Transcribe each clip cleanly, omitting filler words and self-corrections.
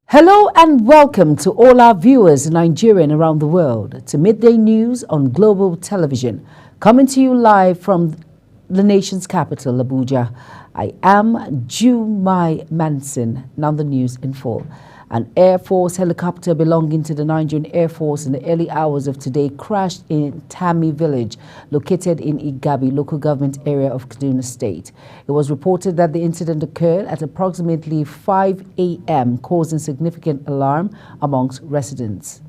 Hello and welcome to all our viewers in Nigeria and around the world to Midday News on Global Television, coming to you live from the nation's capital, Abuja. I am Jumai Manson. Now the news in full. An Air Force helicopter belonging to the Nigerian Air Force in the early hours of today crashed in Tami village, located in Igabi local government area of Kaduna State. It was reported that the incident occurred at approximately 5 a.m., causing significant alarm amongst residents.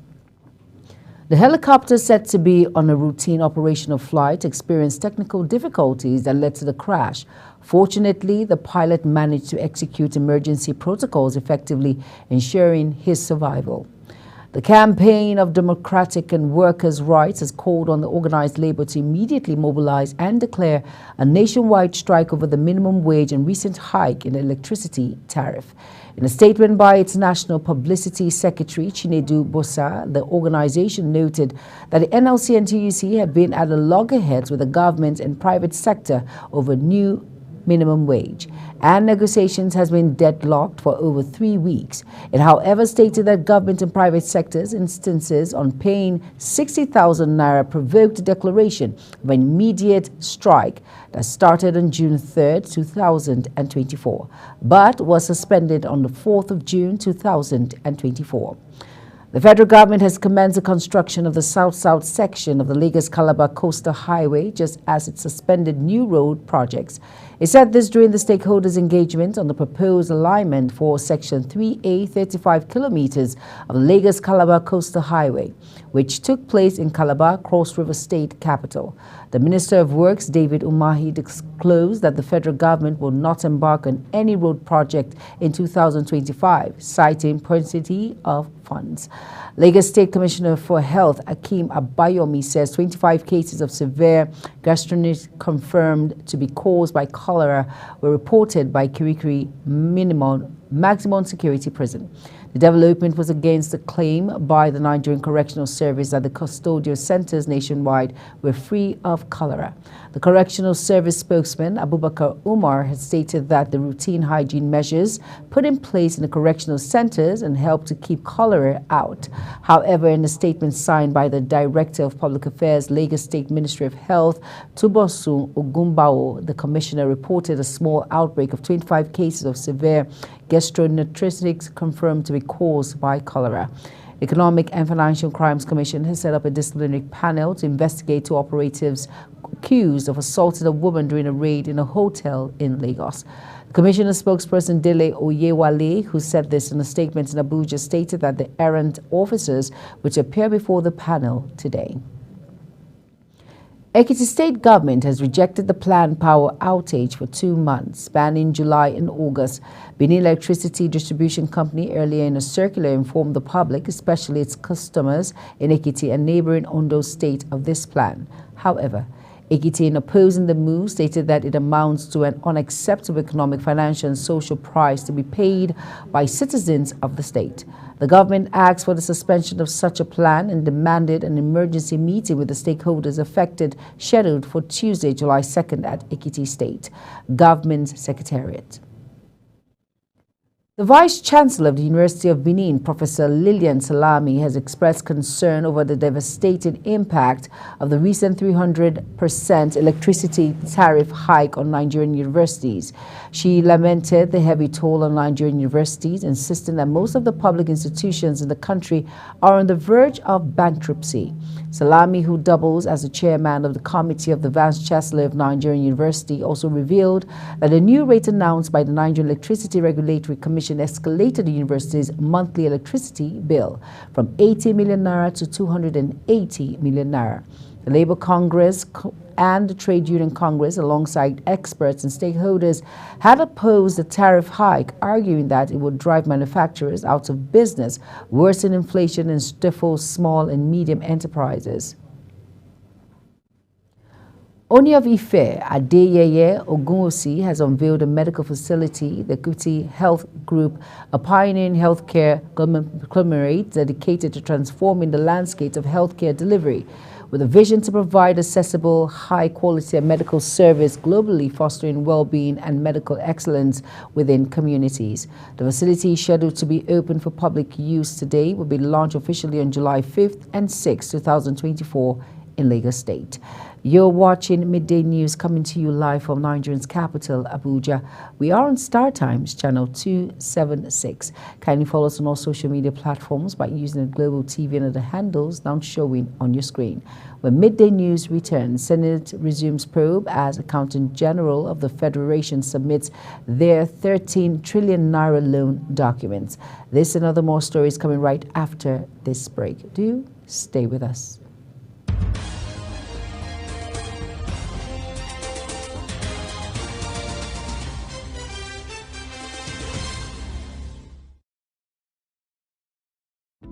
The helicopter, said to be on a routine operational flight, experienced technical difficulties that led to the crash. Fortunately, the pilot managed to execute emergency protocols effectively, ensuring his survival. The Campaign of Democratic and Workers' Rights has called on the organized labor to immediately mobilize and declare a nationwide strike over the minimum wage and recent hike in the electricity tariff. In a statement by its National Publicity Secretary, Chinedu Bosa, the organization noted that the NLC and TUC have been at loggerheads with the government and private sector over new minimum wage, and negotiations has been deadlocked for over 3 weeks. It, however, stated that government and private sectors' instances on paying 60,000 naira provoked a declaration of an immediate strike that started on June 3, 2024, but was suspended on the 4th of June 2024. The federal government has commenced the construction of the south-south section of the Lagos-Calabar Coastal Highway, just as it suspended new road projects. It said this during the stakeholders' engagement on the proposed alignment for Section 3A, 35 kilometers of the Lagos-Calabar Coastal Highway, which took place in Calabar, Cross River State capital. The Minister of Works, David Umahi, disclosed that the federal government will not embark on any road project in 2025, citing paucity of funds. Lagos State Commissioner for Health, Akeem Abayomi, says 25 cases of severe gastritis confirmed to be caused by cholera were reported by Kirikiri Maximum Security Prison. The development was against the claim by the Nigerian Correctional Service that the custodial centers nationwide were free of cholera. The Correctional Service spokesman, Abubakar Umar, had stated that the routine hygiene measures put in place in the correctional centers and helped to keep cholera out. However, in a statement signed by the Director of Public Affairs, Lagos State Ministry of Health, Tubosun Ogunbawo, the commissioner reported a small outbreak of 25 cases of severe gastroenteritis confirmed to be caused by cholera. Economic and Financial Crimes Commission has set up a disciplinary panel to investigate two operatives accused of assaulting a woman during a raid in a hotel in Lagos. The Commissioner spokesperson Dele Oyewale, who said this in a statement in Abuja, stated that the errant officers would appear before the panel today. Ekiti State government has rejected the planned power outage for 2 months, spanning July and August. Benin Electricity Distribution Company earlier in a circular informed the public, especially its customers in Ekiti and neighboring Ondo State, of this plan. However, Ekiti, in opposing the move, stated that it amounts to an unacceptable economic, financial and social price to be paid by citizens of the state. The government asked for the suspension of such a plan and demanded an emergency meeting with the stakeholders affected, scheduled for Tuesday, July 2nd at Ekiti State Government Secretariat. The Vice-Chancellor of the University of Benin, Professor Lilian Salami, has expressed concern over the devastating impact of the recent 300% electricity tariff hike on Nigerian universities. She lamented the heavy toll on Nigerian universities, insisting that most of the public institutions in the country are on the verge of bankruptcy. Salami, who doubles as the chairman of the Committee of the Vice-Chancellor of Nigerian University, also revealed that the new rate announced by the Nigerian Electricity Regulatory Commission escalated the university's monthly electricity bill from 80 million naira to 280 million naira. The Labour Congress and the Trade Union Congress, alongside experts and stakeholders, had opposed the tariff hike, arguing that it would drive manufacturers out of business, worsen inflation, and stifle small and medium enterprises. Oni of Ife, Adeyeye Ogunwusi, has unveiled a medical facility, the Kuti Health Group, a pioneering healthcare conglomerate dedicated to transforming the landscape of healthcare delivery. with a vision to provide accessible, high-quality medical service globally, fostering well-being and medical excellence within communities. The facility, scheduled to be open for public use today, will be launched officially on July 5th and 6th, 2024 in Lagos State. You're watching Midday News, coming to you live from Nigeria's capital, Abuja. We are on Star Times, channel 276. Kindly follow us on all social media platforms by using the Global TV and other handles now showing on your screen. When Midday News returns, Senate resumes probe as Accountant General of the Federation submits their 13 trillion naira loan documents. This and other more stories coming right after this break. Do stay with us.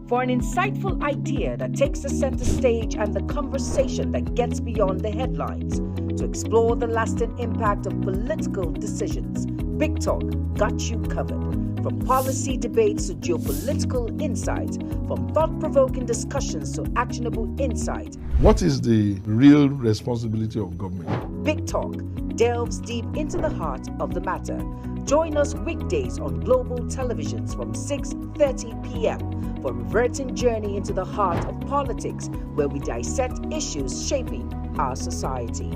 For an insightful idea that takes the center stage and the conversation that gets beyond the headlines, to explore the lasting impact of political decisions, Big Talk got you covered. From policy debates to geopolitical insights, from thought-provoking discussions to actionable insight. What is the real responsibility of government? Big Talk delves deep into the heart of the matter. Join us weekdays on global televisions from 6:30 p.m. for a reverting journey into the heart of politics, where we dissect issues shaping our society.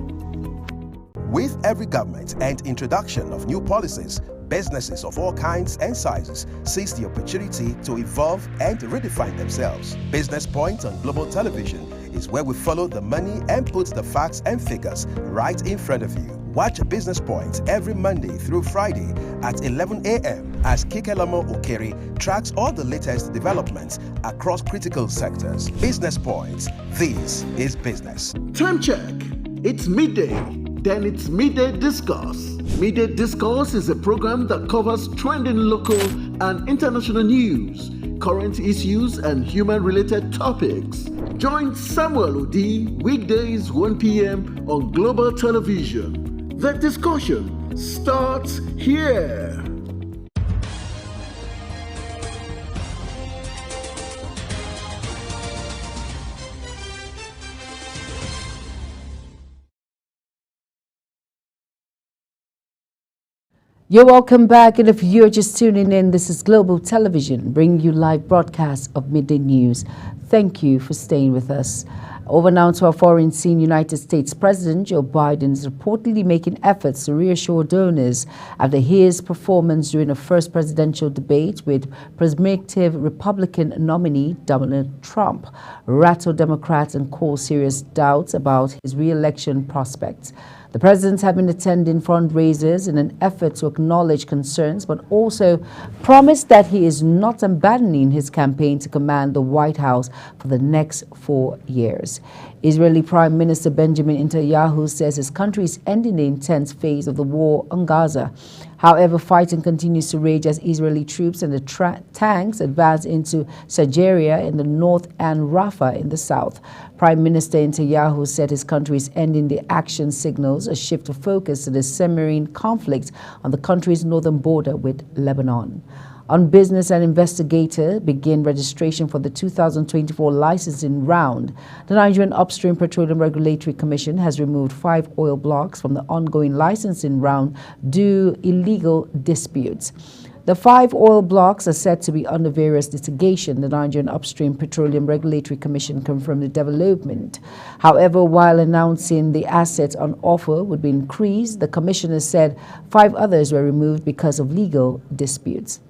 With every government and introduction of new policies, businesses of all kinds and sizes seize the opportunity to evolve and redefine themselves. Business Point on global television is where we follow the money and put the facts and figures right in front of you. Watch Business Point every Monday through Friday at 11 a.m. as Kikelamo Okeri tracks all the latest developments across critical sectors. Business Point, this is business. Time check. It's midday. Then it's Midday Discourse. Midday Discourse is a program that covers trending local and international news, current issues, and human-related topics. Join Samuel Odi weekdays 1 p.m. on global television. The discussion starts here. You're welcome back, and if you're just tuning in, this is Global Television, bringing you live broadcasts of Midday News. Thank you for staying with us. Over now to our foreign scene, United States President Joe Biden is reportedly making efforts to reassure donors after his performance during a first presidential debate with presumptive Republican nominee Donald Trump rattled Democrats and caused serious doubts about his re-election prospects. The president has been attending fundraisers in an effort to acknowledge concerns, but also promised that he is not abandoning his campaign to command the White House for the next 4 years. Israeli Prime Minister Benjamin Netanyahu says his country is ending the intense phase of the war on Gaza. However, fighting continues to rage as Israeli troops and the tanks advance into Sajeria in the north and Rafah in the south. Prime Minister Netanyahu said his country is ending the action signals a shift of focus to the simmering conflict on the country's northern border with Lebanon. On business, and investigator begin registration for the 2024 licensing round. The Nigerian Upstream Petroleum Regulatory Commission has removed 5 oil blocks from the ongoing licensing round due illegal disputes. The 5 oil blocks are said to be under various litigation. The Nigerian Upstream Petroleum Regulatory Commission confirmed the development. However, while announcing the assets on offer would be increased, the commissioner said 5 others were removed because of legal disputes.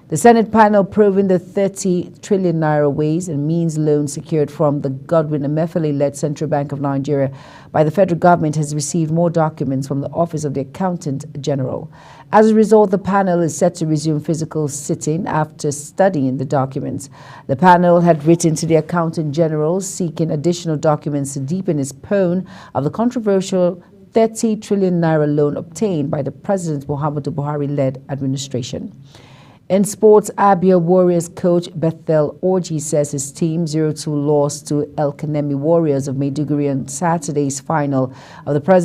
The Senate panel proving the 30 trillion naira ways and means loan secured from the Godwin Emefiele-led Central Bank of Nigeria by the federal government has received more documents from the Office of the Accountant General. As a result, the panel is set to resume physical sitting after studying the documents. The panel had written to the Accountant General seeking additional documents to deepen its pawn of the controversial 30 trillion naira loan obtained by the President Muhammadu Buhari-led administration. In sports, Abia Warriors coach Bethel Orji says his team 0-2 lost to El Kanemi Warriors of Maiduguri on Saturday's final of the President